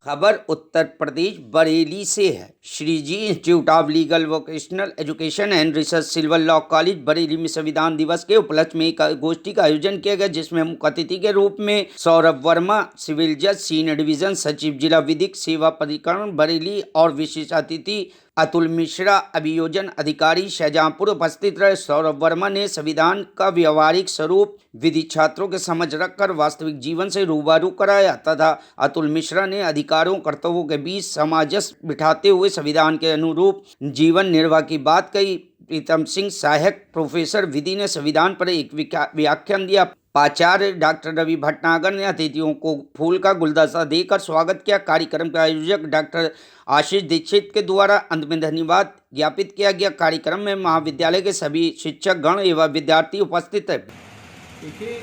खबर उत्तर प्रदेश बरेली से है। Shriji institute of legal vocational education and research silver law college Bareilly में संविधान दिवस के उपलक्ष्य में एक गोष्ठी का आयोजन किया गया, जिसमें मुख्य अतिथि के रूप में सौरभ वर्मा, सिविल जज सीनियर डिवीजन सचिव जिला विधिक सेवा प्राधिकरण बरेली और विशेष अतिथि अतुल मिश्रा अभियोजन अधिकारी शाहजहांपुर उपस्थित रहे। सौरभ वर्मा ने संविधान का व्यवहारिक स्वरूप विधि छात्रों के समझ रखकर वास्तविक जीवन से रूबरू कराया तथा अतुल मिश्रा ने अधिकारों कर्तव्यों के बीच सामंजस्य बिठाते हुए संविधान के अनुरूप जीवन निर्वाह की बात कही। प्रीतम सिंह सहायक प्रोफेसर विधि ने संविधान पर एक व्याख्यान दिया। प्राचार्य डॉक्टर रवि भटनागर ने अतिथियों को फूल का गुलदस्ता देकर स्वागत किया। कार्यक्रम के आयोजक डॉक्टर आशीष दीक्षित के द्वारा अंत में धन्यवाद ज्ञापित किया गया। कार्यक्रम में महाविद्यालय के सभी शिक्षक गण एवं विद्यार्थी उपस्थित है। देखिए,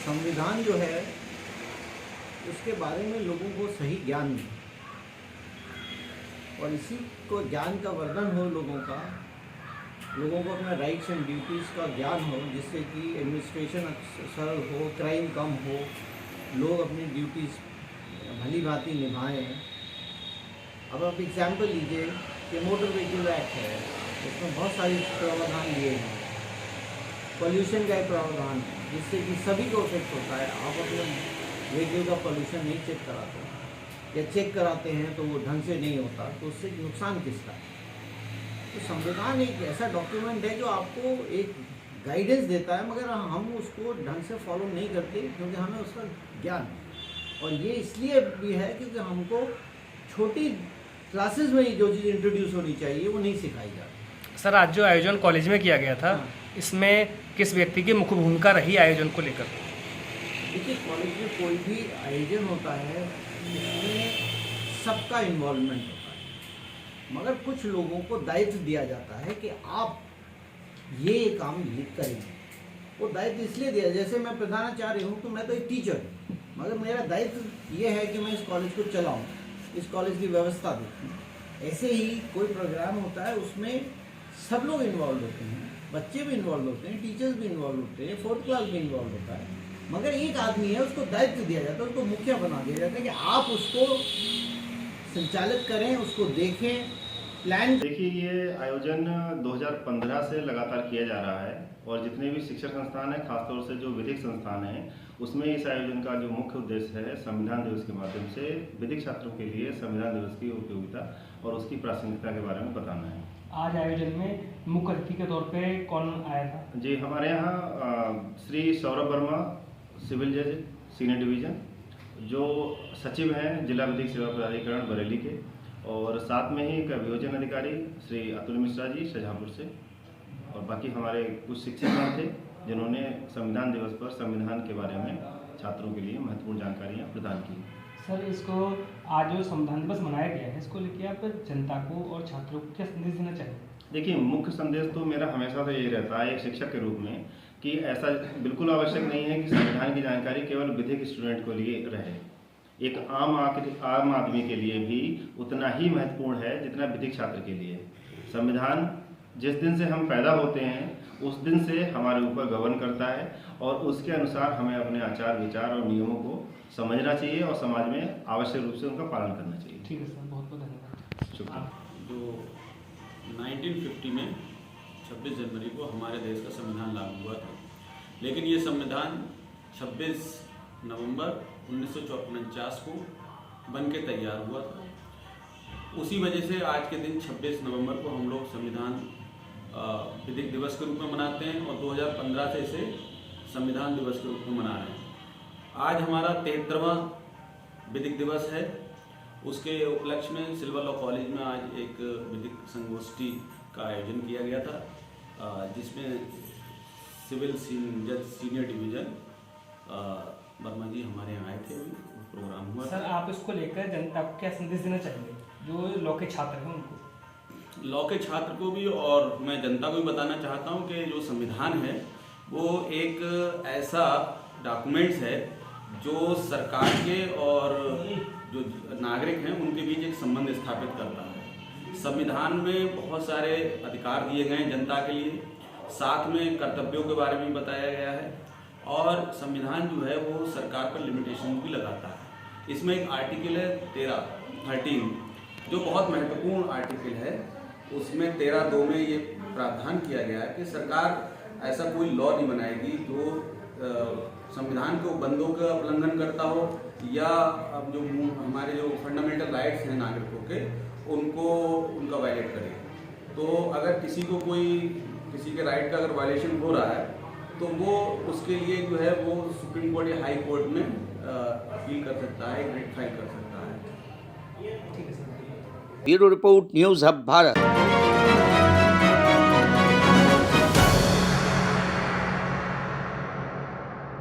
संविधान जो है उसके बारे में लोगों को सही ज्ञान नहीं, और इसी को ज्ञान का वर्णन हो लोगों को अपना राइट्स एंड ड्यूटीज़ का ज्ञान हो, जिससे कि एडमिनिस्ट्रेशन सरल हो, क्राइम कम हो, लोग अपनी ड्यूटीज़ भली भांति निभाएं। अब आप एग्जाम्पल लीजिए कि मोटर व्हीकल एक्ट है, उसमें बहुत सारे प्रावधान दिए हैं। पॉल्यूशन का एक प्रावधान है जिससे कि सभी को इफेक्ट होता है। आप अपने व्हीकल का पॉल्यूशन नहीं चेक कराते हैं, या चेक कराते हैं तो वो ढंग से नहीं होता, तो उससे नुकसान किसका है? तो संविधान एक ऐसा डॉक्यूमेंट है जो आपको एक गाइडेंस देता है, मगर हम उसको ढंग से फॉलो नहीं करते क्योंकि हमें उसका ज्ञान है। और ये इसलिए भी है क्योंकि हमको छोटी क्लासेस में ही जो चीज़ इंट्रोड्यूस होनी चाहिए वो नहीं सिखाई जाती। सर, आज जो आयोजन कॉलेज में किया गया था, इसमें किस व्यक्ति की मुख्य भूमिका रही आयोजन को लेकर? देखिए, कॉलेज में कोई भी आयोजन होता है इसमें सबका इन्वॉल्वमेंट होता है, मगर कुछ लोगों को दायित्व दिया जाता है कि आप ये काम करेंगे। वो दायित्व इसलिए दिया, जैसे मैं प्रधानाचार्य हूँ तो मैं तो एक टीचर हूँ, मगर मेरा दायित्व ये है कि मैं इस कॉलेज को चलाऊँ, इस कॉलेज की व्यवस्था देखूँ। ऐसे ही कोई प्रोग्राम होता है, उसमें सब लोग इन्वॉल्व होते हैं, बच्चे भी इन्वॉल्व होते हैं, टीचर्स भी इन्वॉल्व होते हैं, फोर्थ क्लास भी इन्वॉल्व होता है, मगर एक आदमी है, उसको दायित्व दिया जाता है, उसको मुखिया बना दिया जाता है कि आप उसको संचालित करें, उसको देखें, प्लान। देखिए, ये आयोजन 2015 से लगातार किया जा रहा है, और जितने भी शिक्षण संस्थान हैं, खासतौर से जो विधिक संस्थान हैं, उसमें इस आयोजन का जो मुख्य उद्देश्य है संविधान दिवस के माध्यम से विधिक छात्रों के लिए संविधान दिवस की उपयोगिता और उसकी प्रासंगिकता के बारे में बताना है। आज आयोजन में मुख्य अतिथि के तौर पे कौन आया था? जी, हमारे यहाँ श्री सौरभ वर्मा, सिविल जज सीनियर डिवीजन, जो सचिव हैं जिला विधिक सेवा प्राधिकरण बरेली के, और साथ में ही एक अभियोजन अधिकारी श्री अतुल मिश्रा जी शाहजहांपुर से, और बाकी हमारे कुछ शिक्षक थे जिन्होंने संविधान दिवस पर संविधान के बारे में छात्रों के लिए महत्वपूर्ण जानकारियाँ प्रदान की। सर, इसको आज जो संविधान दिवस मनाया गया है, इसको लेकर आप जनता को और छात्रों को क्या संदेश देना चाहिए? देखिए, मुख्य संदेश तो मेरा हमेशा से यही रहता है एक शिक्षक के रूप में, कि ऐसा बिल्कुल आवश्यक नहीं है कि संविधान की जानकारी केवल विधिक स्टूडेंट को लिए रहे। एक आम आदमी के लिए भी उतना ही महत्वपूर्ण है जितना विधिक छात्र के लिए। संविधान जिस दिन से हम पैदा होते हैं उस दिन से हमारे ऊपर गवर्न करता है, और उसके अनुसार हमें अपने आचार विचार और नियमों को समझना चाहिए और समाज में आवश्यक रूप से उनका पालन करना चाहिए। ठीक है सर, बहुत बहुत धन्यवाद। शुक्रिया। जो 1950 में 26 जनवरी को हमारे देश का संविधान लागू हुआ था, लेकिन ये संविधान 26 नवंबर 1949 को बन के तैयार हुआ था। उसी वजह से आज के दिन 26 नवंबर को हम लोग संविधान विधिक दिवस के रूप में मनाते हैं, और 2015 से इसे संविधान दिवस के रूप में मना रहे हैं। आज हमारा 73वां विधिक दिवस है। उसके उपलक्ष्य में सिल्वर लॉ कॉलेज में आज एक विधिक संगोष्ठी का आयोजन किया गया था, जिसमें सिविल जज सीनियर डिवीजन वर्मा जी हमारे यहाँ आए थे, प्रोग्राम हुआ। सर, आप इसको लेकर जनता को क्या संदेश देना चाहेंगे, जो लॉ के छात्र हैं उनको? लॉ के छात्र को भी और मैं जनता को भी बताना चाहता हूँ कि जो संविधान है वो एक ऐसा डॉक्यूमेंट्स है जो सरकार के और जो नागरिक हैं उनके बीच एक संबंध स्थापित करता है। संविधान में बहुत सारे अधिकार दिए गए हैं जनता के लिए, साथ में कर्तव्यों के बारे में बताया गया है, और संविधान जो है वो सरकार पर लिमिटेशन भी लगाता है। इसमें एक आर्टिकल है 13 जो बहुत महत्वपूर्ण आर्टिकल है। उसमें 13(2) में ये प्रावधान किया गया है कि सरकार ऐसा कोई लॉ नहीं बनाएगी जो संविधान के बंदों का उल्लंघन करता हो या अब जो हमारे जो फंडामेंटल राइट्स हैं नागरिकों के उनका वायलेट करे। तो अगर किसी के राइट का अगर वायलेशन हो रहा है तो वो उसके लिए जो है वो सुप्रीम कोर्ट या हाई कोर्ट में अपील कर सकता है, रिट फाइल कर सकता है। ठीक है sir. Bureau report, news hub Bharat.